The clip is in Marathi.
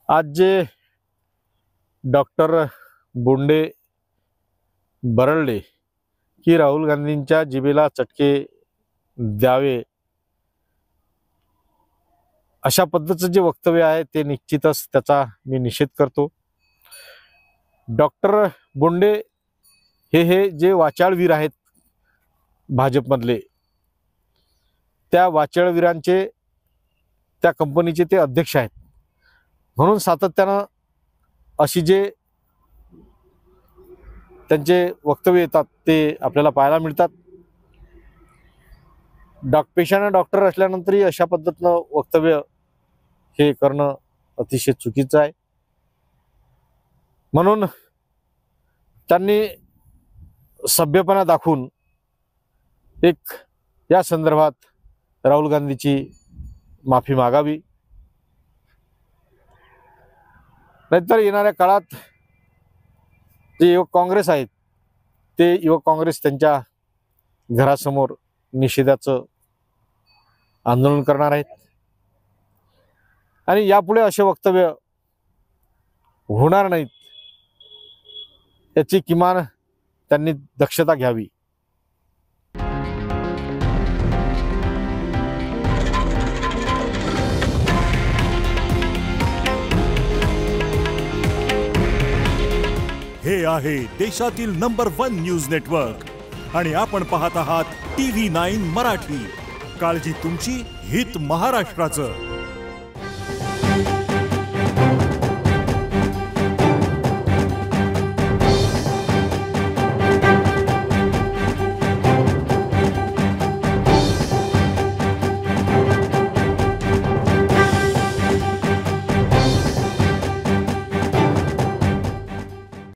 आज जे डॉक्टर बोंडे बरळले की राहुल गांधींच्या जिभेला चटके द्यावे अशा पद्धतीचं जे वक्तव्य आहे ते निश्चितच त्याचा मी निषेध करतो। डॉक्टर बोंडे हे जे वाचाळवीर आहेत भाजपमधले, त्या वाचाळवीरांचे त्या कंपनीचे ते अध्यक्ष आहेत, म्हणून सातत्यानं अशी जे त्यांचे वक्तव्य येतात ते आपल्याला पाहायला मिळतात। पेशाने डॉक्टर असल्यानंतरही अशा पद्धतीनं वक्तव्य हे करणं अतिशय चुकीचं आहे। म्हणून त्यांनी सभ्यपणा दाखवून एक या संदर्भात राहुल गांधीची माफी मागावी, नाहीतर येणाऱ्या काळात जे युवक काँग्रेस आहेत ते युवक काँग्रेस त्यांच्या घरासमोर निषेधाचं आंदोलन करणार आहेत आणि यापुढे असे वक्तव्य होणार नाहीत याची किमान त्यांनी दक्षता घ्यावी। हे आहे देशातील नंबर 1 न्यूज नेटवर्क आणि आपण पाहत आहात TV9 मराठी। काळजी तुमची, हित महाराष्ट्राचं।